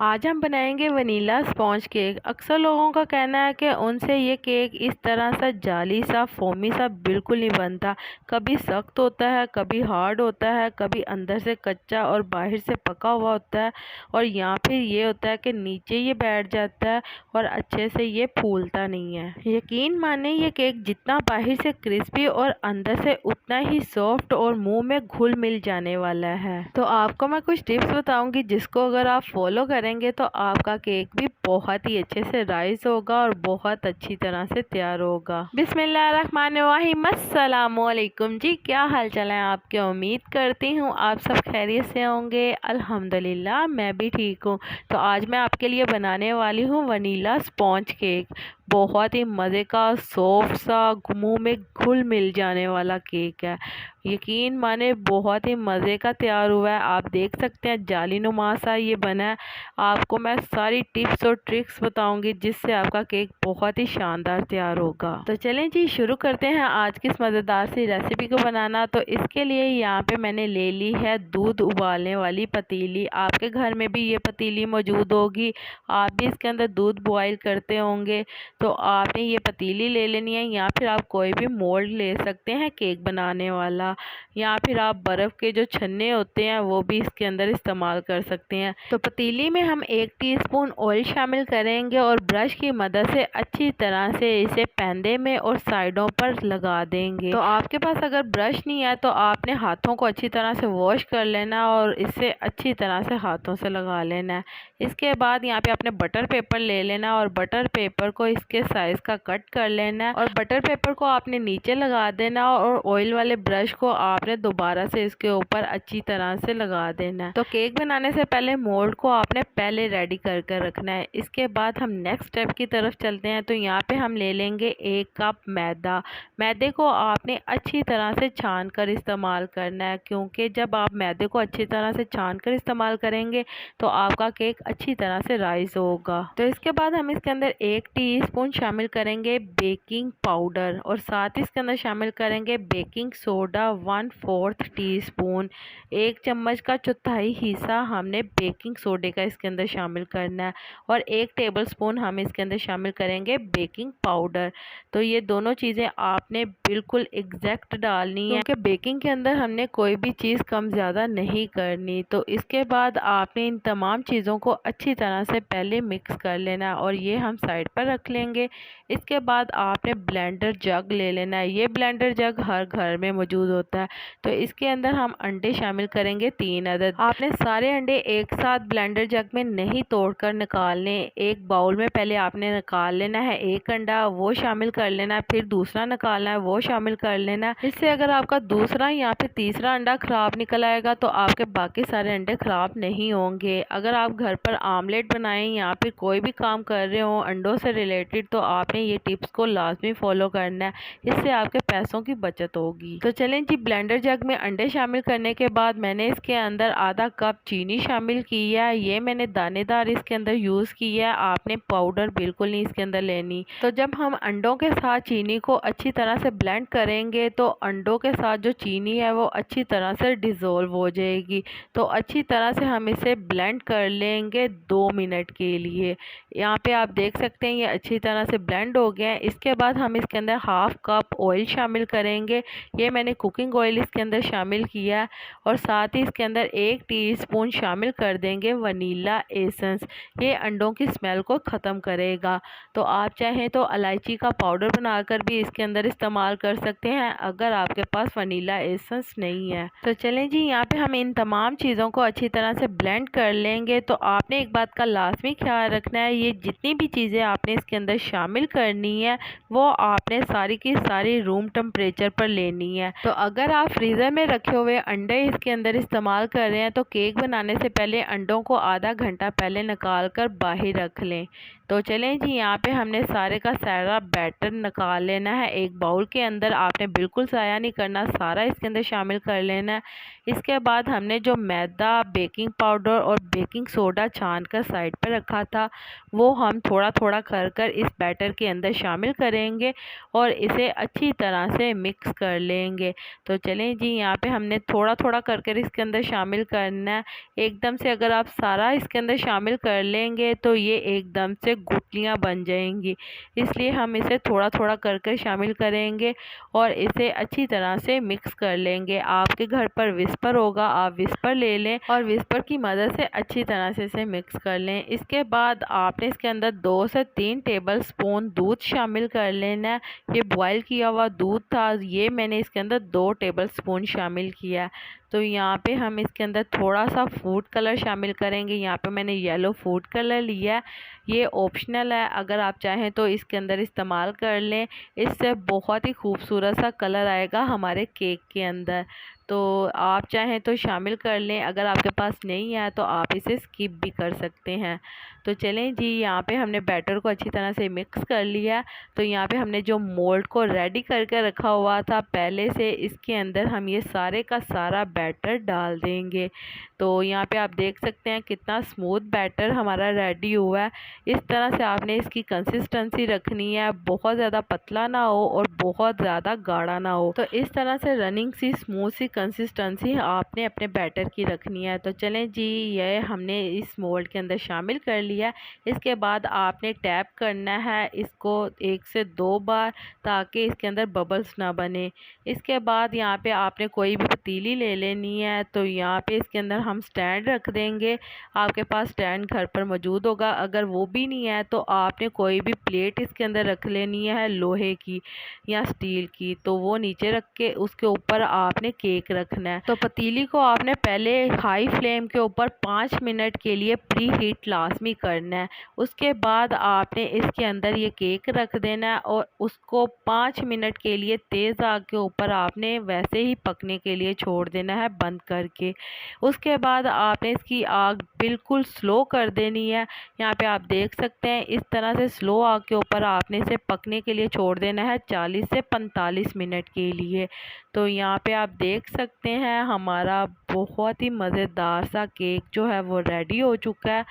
आज हम बनाएंगे वनीला स्पॉन्ज केक। अक्सर लोगों का कहना है कि उनसे ये केक इस तरह सा जाली सा फोमी सा बिल्कुल नहीं बनता। कभी सख्त होता है, कभी हार्ड होता है, कभी अंदर से कच्चा और बाहर से पका हुआ होता है, और यहाँ फिर ये होता है कि नीचे ये बैठ जाता है और अच्छे से ये फूलता नहीं है। यकीन माने ये केक जितना बाहर से क्रिस्पी और अंदर से उतना ही सॉफ्ट और मुंह में घुल मिल जाने वाला है। तो आपको मैं कुछ टिप्स बताऊंगी जिसको अगर आप फॉलो करेंगे तो आपका केक भी बहुत ही अच्छे से राइज होगा और बहुत अच्छी तरह से तैयार होगा। बिस्मिल्लाहिर्रहमानिर्रहीम, अस्सलामुअलैकुम जी। क्या हाल चाल है आपके? उम्मीद करती हूँ आप सब खैरियत से होंगे। अल्हम्दुलिल्लाह मैं भी ठीक हूँ। तो आज मैं आपके लिए बनाने वाली हूँ वनीला स्पॉन्ज केक। बहुत ही मज़े का सॉफ्ट सा मुंह में घुल मिल जाने वाला केक है। यकीन माने बहुत ही मज़े का तैयार हुआ है। आप देख सकते हैं जाली नुमा सा ये बना है। आपको मैं सारी टिप्स और ट्रिक्स बताऊंगी जिससे आपका केक बहुत ही शानदार तैयार होगा। तो चलें जी, शुरू करते हैं आज की इस मज़ेदार सी रेसिपी को बनाना। तो इसके लिए यहाँ पे मैंने ले ली है दूध उबालने वाली पतीली। आपके घर में भी ये पतीली मौजूद होगी, आप भी इसके अंदर दूध बॉयल करते होंगे। तो आपने ये पतीली ले लेनी है, या फिर आप कोई भी मोल्ड ले सकते हैं केक बनाने वाला, या फिर आप बर्फ़ के जो छन्ने होते हैं वो भी इसके अंदर इस्तेमाल कर सकते हैं। तो पतीली में हम 1 टीस्पून ऑयल शामिल करेंगे और ब्रश की मदद से अच्छी तरह से इसे पैंदे में और साइडों पर लगा देंगे। तो आपके पास अगर ब्रश नहीं है तो आपने हाथों को अच्छी तरह से वॉश कर लेना और इसे अच्छी तरह से हाथों से लगा लेना है। इसके बाद यहाँ पे आपने बटर पेपर ले लेना और बटर पेपर को इसके साइज़ का कट कर लेना है, और बटर पेपर को आपने नीचे लगा देना और ऑयल वाले ब्रश को आपने दोबारा से इसके ऊपर अच्छी तरह से लगा देना है। तो केक बनाने से पहले मोल्ड को आपने पहले रेडी कर कर रखना है। इसके बाद हम नेक्स्ट स्टेप की तरफ चलते हैं। तो यहाँ पे हम ले लेंगे 1 कप मैदा। मैदे को आपने अच्छी तरह से छान कर इस्तेमाल करना है, क्योंकि जब आप मैदे को अच्छी तरह से छान कर इस्तेमाल करेंगे तो आपका केक अच्छी तरह से राइज होगा। तो इसके बाद हम इसके अंदर 1 टीस्पून शामिल करेंगे बेकिंग पाउडर, और साथ ही इसके अंदर शामिल करेंगे बेकिंग सोडा 1/4 टीस्पून। 1 चम्मच का चौथाई हिस्सा हमने बेकिंग सोडे का इसके अंदर शामिल करना है, और 1 टेबलस्पून हम इसके अंदर शामिल करेंगे बेकिंग पाउडर। तो ये दोनों चीज़ें आपने बिल्कुल एग्जैक्ट डालनी है, क्योंकि बेकिंग के अंदर हमने कोई भी चीज़ कम ज़्यादा नहीं करनी। तो इसके बाद आपने इन तमाम चीज़ों को अच्छी तरह से पहले मिक्स कर लेना, और ये हम साइड पर रख लेंगे। इसके बाद आपने ब्लेंडर जग ले लेना है। ये ब्लेंडर जग हर घर में मौजूद होता है। तो इसके अंदर हम अंडे शामिल करेंगे 3 अदद। आपने सारे अंडे एक साथ ब्लेंडर जग में नहीं तोड़कर निकालने। एक बाउल में पहले आपने निकाल लेना है 1 अंडा, वो शामिल कर लेना है, फिर दूसरा निकालना है, वो शामिल कर लेना है। इससे अगर आपका दूसरा या फिर तीसरा अंडा खराब निकल आएगा तो आपके बाकी सारे अंडे खराब नहीं होंगे। अगर आप घर पर आमलेट बनाएं या फिर कोई भी काम कर रहे हो अंडों से रिलेटेड, तो आपने ये टिप्स को लाजमी फॉलो करना है। इससे आपके पैसों की बचत होगी। तो चलें जी, ब्लेंडर जग में अंडे शामिल करने के बाद मैंने इसके अंदर आधा कप चीनी शामिल की है। ये मैंने दानेदार इसके अंदर यूज़ की है, आपने पाउडर बिल्कुल नहीं इसके अंदर लेनी। तो जब हम अंडों के साथ चीनी को अच्छी तरह से ब्लेंड करेंगे तो अंडों के साथ जो चीनी है वो अच्छी तरह से डिज़ोल्व हो जाएगी। तो अच्छी तरह से हम इसे ब्लेंड कर लेंगे 2 मिनट के लिए। यहाँ पे आप देख सकते हैं ये अच्छी तरह से ब्लेंड हो गया है। इसके बाद हम इसके अंदर 1/2 कप ऑयल शामिल करेंगे। ये मैंने कुकिंग ऑयल इसके अंदर शामिल किया है, और साथ ही इसके अंदर 1 टीस्पून शामिल कर देंगे वनीला एसेंस। ये अंडों की स्मेल को ख़त्म करेगा। तो आप चाहें तो इलायची का पाउडर बनाकर भी इसके अंदर इस्तेमाल कर सकते हैं अगर आपके पास वनीला एसेंस नहीं है। तो चलें जी, यहाँ पे हम इन तमाम चीज़ों को अच्छी तरह से ब्लेंड कर लेंगे। तो आपने एक बात का लाजमी ख्याल रखना है, ये जितनी भी चीज़ें आपने इसके अंदर शामिल करनी है वो आपने सारी की सारी रूम टेम्परेचर पर लेनी है। तो अगर आप फ्रीज़र में रखे हुए अंडे इसके अंदर इस्तेमाल कर रहे हैं तो केक बनाने से पहले अंडों को आधा घंटा पहले निकाल कर बाहर रख लें। तो चलें जी, यहाँ पे हमने सारे का सारा बैटर निकाल लेना है। एक बाउल के अंदर आपने बिल्कुल ज़ाया नहीं करना, सारा इसके अंदर शामिल कर लेना है। इसके बाद हमने जो मैदा, बेकिंग पाउडर और बेकिंग सोडा छान कर साइड पर रखा था वो हम थोड़ा थोड़ा कर कर इस बैटर के अंदर शामिल करेंगे और इसे अच्छी तरह से मिक्स कर लेंगे। तो चलें जी, यहाँ पे हमने थोड़ा थोड़ा कर कर इसके अंदर शामिल करना है। एकदम से अगर आप सारा इसके अंदर शामिल कर लेंगे तो ये एकदम से गुठलियाँ बन जाएंगी, इसलिए हम इसे थोड़ा थोड़ा कर कर शामिल करेंगे और इसे अच्छी तरह से मिक्स कर लेंगे। आपके घर पर विस्पर होगा, आप विस्पर ले लें और विस्पर की मदद से अच्छी तरह से इसे मिक्स कर लें। इसके बाद आपने इसके अंदर 2 से 3 टेबल स्पून दूध शामिल कर लेना है। ये बॉयल किया हुआ दूध था, ये मैंने इसके अंदर 2 टेबल स्पून शामिल किया। तो यहाँ पे हम इसके अंदर थोड़ा सा फूड कलर शामिल करेंगे। यहाँ पे मैंने येलो फूड कलर लिया, ये ऑप्शनल है, अगर आप चाहें तो इसके अंदर इस्तेमाल कर लें। इससे बहुत ही खूबसूरत सा कलर आएगा हमारे केक के अंदर, तो आप चाहें तो शामिल कर लें। अगर आपके पास नहीं है तो आप इसे स्किप भी कर सकते हैं। तो चलें जी, यहाँ पे हमने बैटर को अच्छी तरह से मिक्स कर लिया। तो यहाँ पे हमने जो मोल्ड को रेडी करके रखा हुआ था पहले से, इसके अंदर हम ये सारे का सारा बैटर डाल देंगे। तो यहाँ पे आप देख सकते हैं कितना स्मूथ बैटर हमारा रेडी हुआ है। इस तरह से आपने इसकी कंसिस्टेंसी रखनी है, बहुत ज़्यादा पतला ना हो और बहुत ज़्यादा गाढ़ा ना हो। तो इस तरह से रनिंग सी स्मूथ सी कंसिस्टेंसी आपने अपने बैटर की रखनी है। तो चलें जी, ये हमने इस मोल्ड के अंदर शामिल कर लिया। इसके बाद आपने टैप करना है इसको 1 से 2 बार, ताकि इसके अंदर बबल्स ना बने। इसके बाद यहाँ पे आपने कोई भी पतीली ले लेनी है। तो यहाँ पे इसके अंदर हम स्टैंड रख देंगे। आपके पास स्टैंड घर पर मौजूद होगा, अगर वो भी नहीं है तो आपने कोई भी प्लेट इसके अंदर रख लेनी है, लोहे की या स्टील की। तो वो नीचे रख के उसके ऊपर आपने केक रखना है। तो पतीली को आपने पहले हाई फ्लेम के ऊपर 5 मिनट के लिए प्री हीट लाजमी करना है। उसके बाद आपने इसके अंदर ये केक रख देना है और उसको 5 मिनट के लिए तेज़ आग के ऊपर आपने वैसे ही पकने के लिए छोड़ देना है बंद करके। उसके बाद आपने इसकी आग बिल्कुल स्लो कर देनी है। यहाँ पे आप देख सकते हैं इस तरह से स्लो आग के ऊपर आपने इसे पकने के लिए छोड़ देना है 40 से 45 मिनट के लिए। तो यहाँ पे आप देख सकते हैं हमारा बहुत ही मज़ेदार सा केक जो है वो रेडी हो चुका है।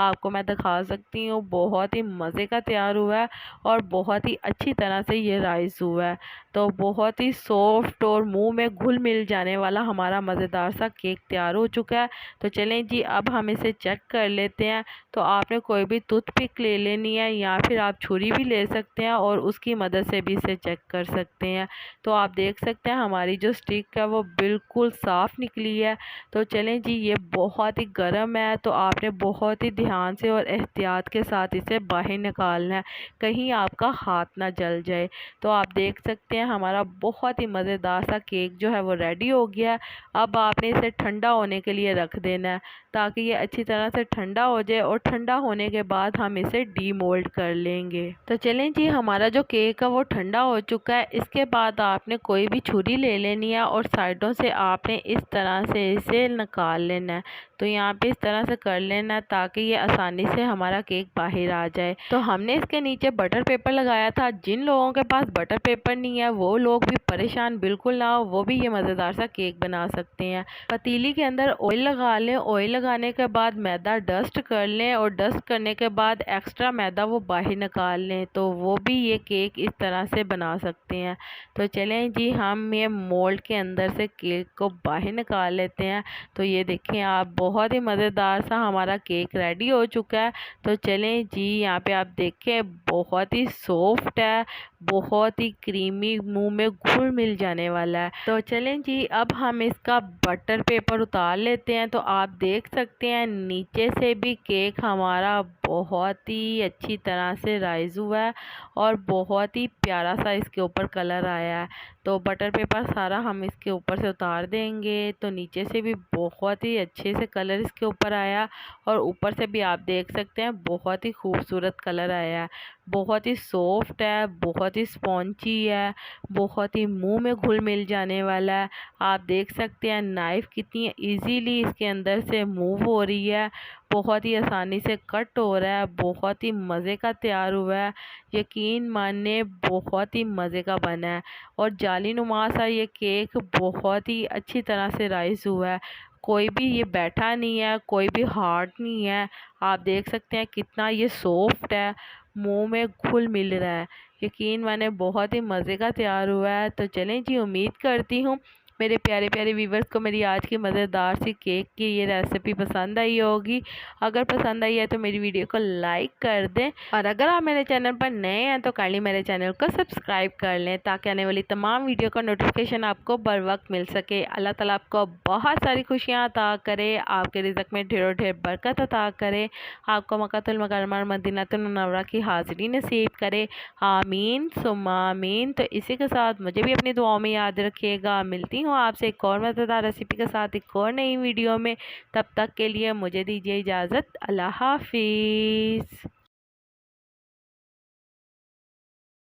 आपको मैं दिखा सकती हूँ, बहुत ही मज़े का तैयार हुआ है और बहुत ही अच्छी तरह से ये राइस हुआ है। तो बहुत ही सॉफ्ट और मुंह में घुल मिल जाने वाला हमारा मज़ेदार सा केक तैयार हो चुका है। तो चलें जी, अब हम इसे चेक कर लेते हैं। तो आपने कोई भी टूथपिक ले लेनी है या फिर आप छुरी भी ले सकते हैं और उसकी मदद से भी इसे चेक कर सकते हैं। तो आप देख सकते हैं हमारी जो स्टिक है वो बिल्कुल साफ़ निकली है। तो चलें जी, ये बहुत ही गर्म है, तो आपने बहुत ही ध्यान से और एहतियात के साथ इसे बाहर निकालना है, कहीं आपका हाथ ना जल जाए। तो आप देख सकते हैं हमारा बहुत ही मज़ेदार सा केक जो है वो रेडी हो गया है। अब आपने इसे ठंडा होने के लिए रख देना है, ताकि ये अच्छी तरह से ठंडा हो जाए और ठंडा होने के बाद हम इसे डीमोल्ड कर लेंगे। तो चलें जी, हमारा जो केक है वो ठंडा हो चुका है। इसके बाद आपने कोई भी छुरी ले लेनी है और साइडों से आपने इस तरह से इसे निकाल लेना है। तो यहाँ पे इस तरह से कर लेना है ताकि ये आसानी से हमारा केक बाहर आ जाए। तो हमने इसके नीचे बटर पेपर लगाया था। जिन लोगों के पास बटर पेपर नहीं है वो लोग भी परेशान बिल्कुल ना हो, वो भी ये मज़ेदार सा केक बना सकते हैं। पतीली के अंदर ऑयल लगा लें, ऑयल लगाने के बाद मैदा डस्ट कर लें और डस्ट करने के बाद एक्स्ट्रा मैदा वो बाहर निकाल लें, तो वो भी ये केक इस तरह से बना सकते हैं। तो चलें जी, हम ये मोल्ड के अंदर से केक को बाहर निकाल लेते हैं। तो ये देखें आप, बहुत ही मज़ेदार सा हमारा केक रेडी हो चुका है। तो चलें जी, यहाँ पे आप देखें बहुत ही सॉफ्ट है, बहुत ही क्रीमी, मुंह में घुल मिल जाने वाला है। तो चलें जी, अब हम इसका बटर पेपर उतार लेते हैं। तो आप देख सकते हैं नीचे से भी केक हमारा बहुत ही अच्छी तरह से राइज हुआ है और बहुत ही प्यारा सा इसके ऊपर कलर आया है। तो बटर पेपर सारा हम इसके ऊपर से उतार देंगे। तो नीचे से भी बहुत ही अच्छे से कलर इसके ऊपर आया और ऊपर से भी आप देख सकते हैं बहुत ही खूबसूरत कलर आया है। बहुत ही सॉफ्ट है, बहुत ही स्पॉन्जी है, बहुत ही मुंह में घुल मिल जाने वाला है। आप देख सकते हैं नाइफ़ कितनी इजीली इसके अंदर से मूव हो रही है, बहुत ही आसानी से कट हो रहा है, बहुत ही मज़े का तैयार हुआ है। यकीन मानिए बहुत ही मज़े का बना है और जाली नुमा सा ये केक बहुत ही अच्छी तरह से राइस हुआ है। कोई भी ये बैठा नहीं है, कोई भी हार्ड नहीं है। आप देख सकते हैं कितना ये सॉफ्ट है, मुंह में घुल मिल रहा है। यकीन माने बहुत ही मज़े का तैयार हुआ है। तो चलें जी, उम्मीद करती हूँ मेरे प्यारे प्यारे व्यूवर्स को मेरी आज की मज़ेदार सी केक की ये रेसिपी पसंद आई होगी। अगर पसंद आई है तो मेरी वीडियो को लाइक कर दें, और अगर आप मेरे चैनल पर नए हैं तो काइंडली मेरे चैनल को सब्सक्राइब कर लें, ताकि आने वाली तमाम वीडियो का नोटिफिकेशन आपको बर वक्त मिल सके। अल्लाह ताला आपको बहुत सारी खुशियाँ अता करे, आपके रिज़्क़ में ढेरों ढेर बरकत अता करे, आपको मक्कातुल मुकर्रमा मदीनातुल मुनव्वरा की हाज़िरी नसीब करे। आमीन सुम्मा आमीन। तो इसी के साथ मुझे भी अपनी दुआओं में याद रखिएगा। मिलती हूँ आपसे एक और मज़ेदार रेसिपी के साथ एक और नई वीडियो में। तब तक के लिए मुझे दीजिए इजाज़त। अल्लाह हाफिज़।